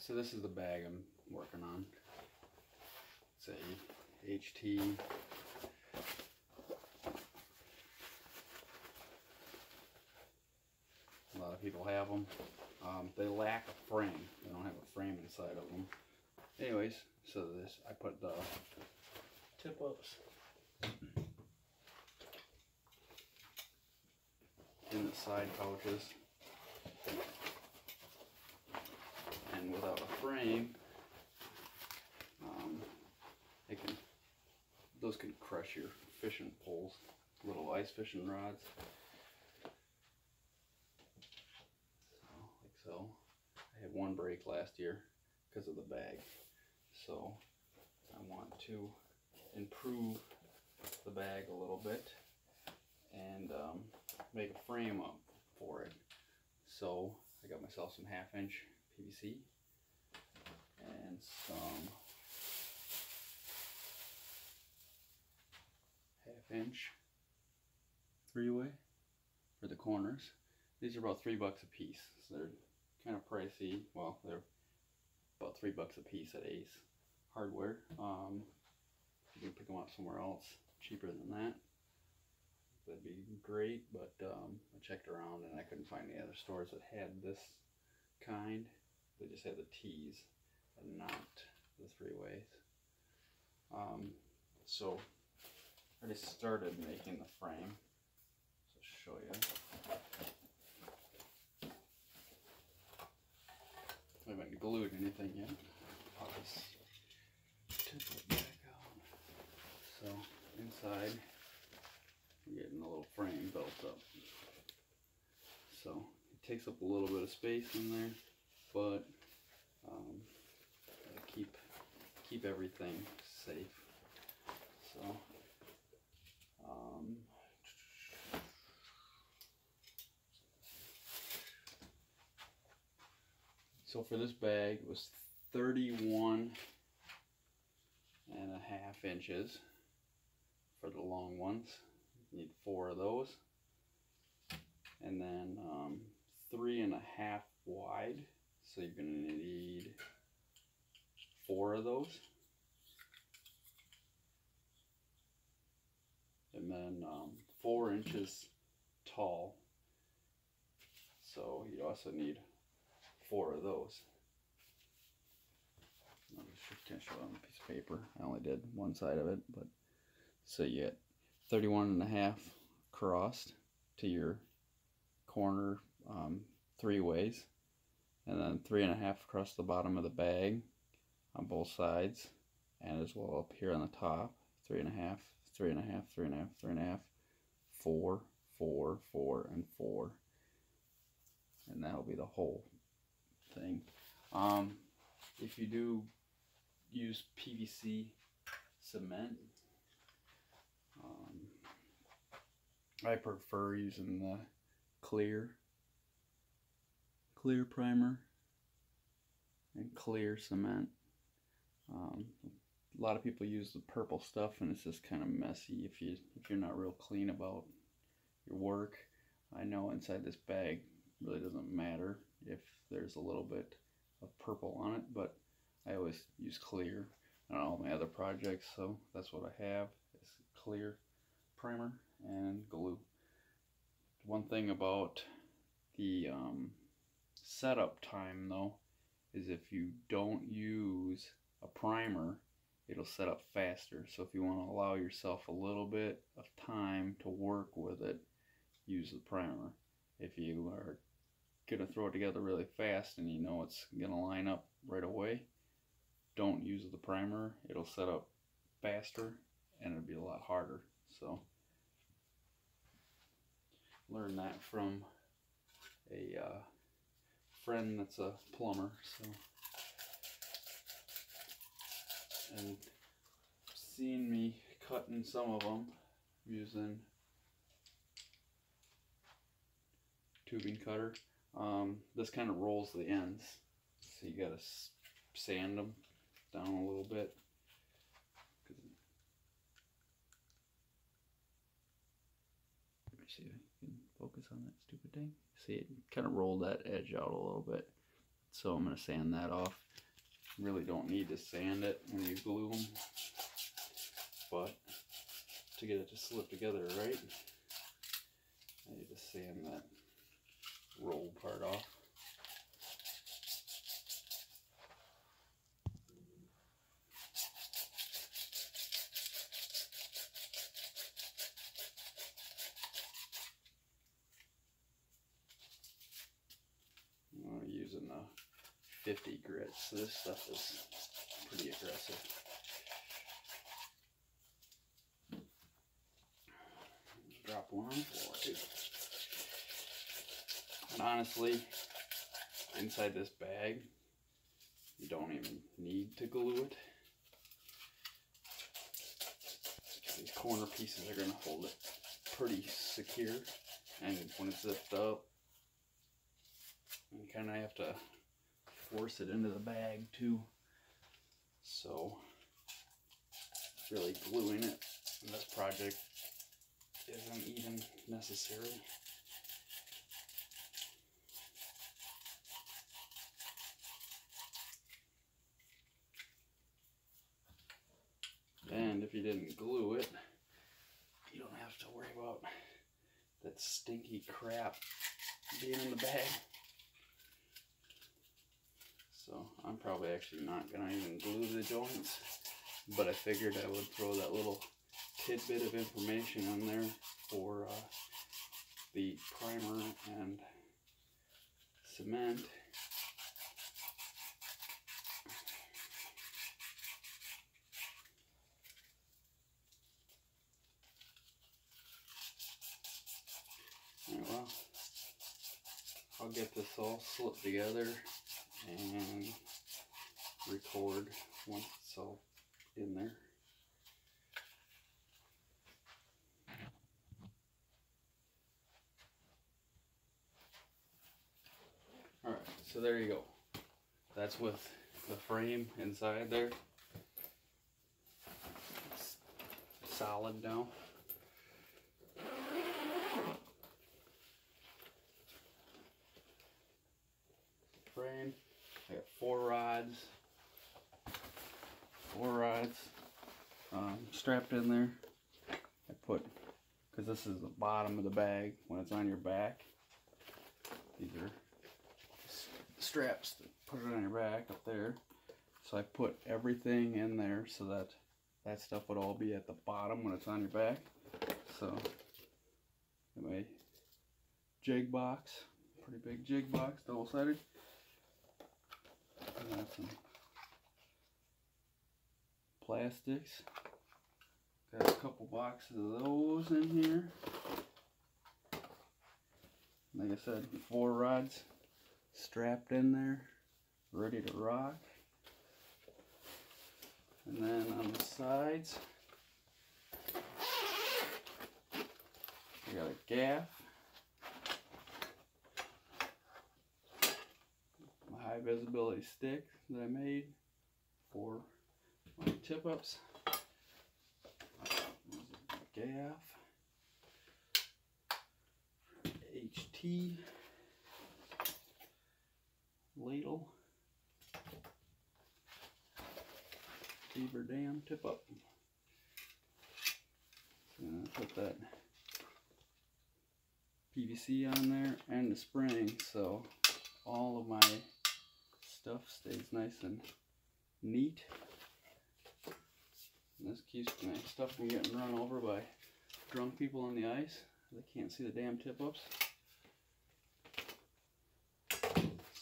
So this is the bag I'm working on. It's a HT. A lot of people have them. They lack a frame. They don't have a frame inside of them. Anyways, so this, I put the tip-ups in the side pouches. And without a frame, those can crush your fishing poles, little ice fishing rods. Like so. I had one break last year because of the bag. So I want to improve the bag a little bit and make a frame up for it. So I got myself some 1/2" PVC and some 1/2" 3-way for the corners. These are about $3 a piece. So they're kind of pricey. Well, they're about $3 a piece at Ace Hardware. You can pick them up somewhere else cheaper than that. That'd be great, but I checked around and I couldn't find any other stores that had this kind. They just had the T's and not the 3-ways. So I just started making the frame. So I'll show you. I haven't glued anything yet. I'll just tip it back out. So inside, we're getting a little frame built up. So it takes up a little bit of space in there, but keep everything safe. So for this bag, it was 31 1/2 inches for the long ones. You need 4 of those, and then 3 1/2 wide. So you're going to need 4 of those, and then 4 inches tall. So you also need 4 of those. I can't show it on a piece of paper. I only did one side of it, but so you get 31 1/2 crossed to your corner 3 ways, and then 3 1/2 across the bottom of the bag on both sides, and as well up here on the top. 3 1/2, 3 1/2, 3 1/2, 3 1/2, 4, 4, 4, and 4, and that'll be the whole thing. If you do use PVC cement, I prefer using the clear primer and clear cement. A lot of people use the purple stuff, and it's just kind of messy if you're not real clean about your work. I know inside this bag it really doesn't matter if there's a little bit of purple on it, but I always use clear on all my other projects, so that's what I have is clear primer and glue. One thing about the setup time though is if you don't use a primer, it'll set up faster. So if you want to allow yourself a little bit of time to work with it, use the primer. If you are gonna throw it together really fast and you know it's gonna line up right away, don't use the primer. It'll set up faster and it'll be a lot harder. So learned that from a friend that's a plumber. So, and seen me cutting some of them using tubing cutter. This kind of rolls the ends, so you gotta sand them down a little bit. Let me see if I can focus on that stupid thing. See, it kind of rolled that edge out a little bit. So I'm going to sand that off. Really don't need to sand it when you glue them, but to get it to slip together right, I need to sand that roll part off. I'm using a 50 grit, so this stuff is pretty aggressive. Drop one on the floor too. And honestly, inside this bag, you don't even need to glue it. These corner pieces are going to hold it pretty secure, and when it's zipped up, you kind of have to force it into the bag too. So really gluing it in this project isn't even necessary. And if you didn't glue it, you don't have to worry about that stinky crap being in the bag. So I'm probably actually not going to even glue the joints, but I figured I would throw that little tidbit of information on there for the primer and cement. Alright, well, I'll get this all slipped together and record once it's all in there. Alright, so there you go. That's with the frame inside there. It's solid now. Frame. I got four rods strapped in there. I put, because this is the bottom of the bag when it's on your back, these are straps to put it on your back up there. So I put everything in there so that that stuff would all be at the bottom when it's on your back. So my jig box, pretty big jig box, double-sided. Got some plastics. Got a couple boxes of those in here. Like I said, 4 rods strapped in there, ready to rock. And then on the sides, I got a gaff, my high visibility stick that I made for my tip ups. Gaff, HT, ladle, beaver dam tip up. So I'm gonna put that PVC on there and the spring, so all of my stuff stays nice and neat. And this keeps my stuff from getting run over by drunk people on the ice. They can't see the damn tip-ups.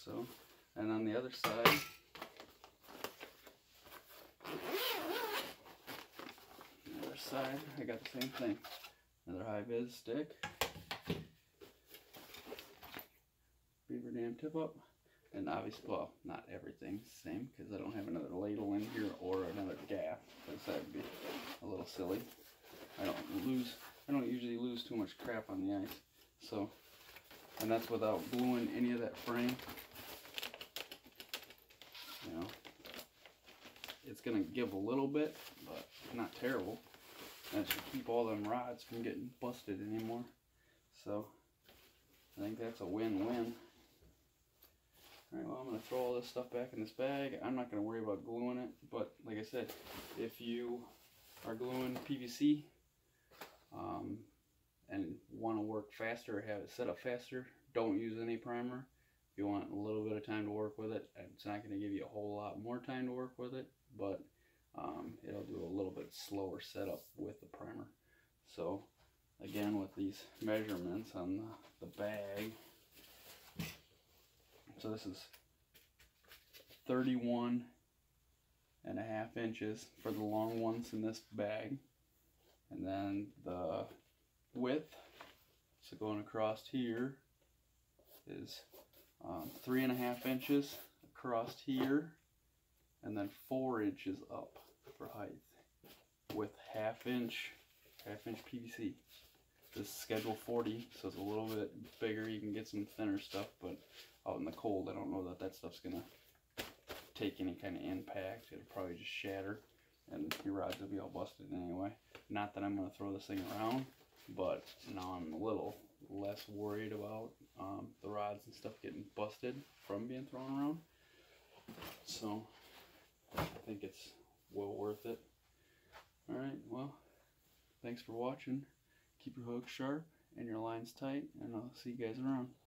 So, and on the other side, I got the same thing. Another high-vis stick, beaver dam tip-up, and obviously, well, not everything's the same because I don't have another ladle in here or another gaff, because that would be a little silly. I don't usually lose too much crap on the ice. So, and that's without gluing any of that frame. You know, it's gonna give a little bit, but not terrible. That should keep all them rods from getting busted anymore. So, I think that's a win-win. Alright, well, I'm going to throw all this stuff back in this bag. I'm not going to worry about gluing it, but like I said, if you are gluing PVC and want to work faster or have it set up faster, don't use any primer. If you want a little bit of time to work with it, it's not going to give you a whole lot more time to work with it, but it'll do a little bit slower setup with the primer. So again, with these measurements on the bag, so this is 31.5 inches for the long ones in this bag, and then the width, so going across here, is 3.5 inches across here, and then 4 inches up for height, with half inch PVC. This is schedule 40, so it's a little bit bigger. You can get some thinner stuff, but out in the cold, I don't know that that stuff's gonna take any kind of impact. It'll probably just shatter, and your rods will be all busted anyway. Not that I'm gonna throw this thing around, but now I'm a little less worried about the rods and stuff getting busted from being thrown around. So I think it's well worth it. Alright, well, thanks for watching. Keep your hooks sharp and your lines tight, and I'll see you guys around.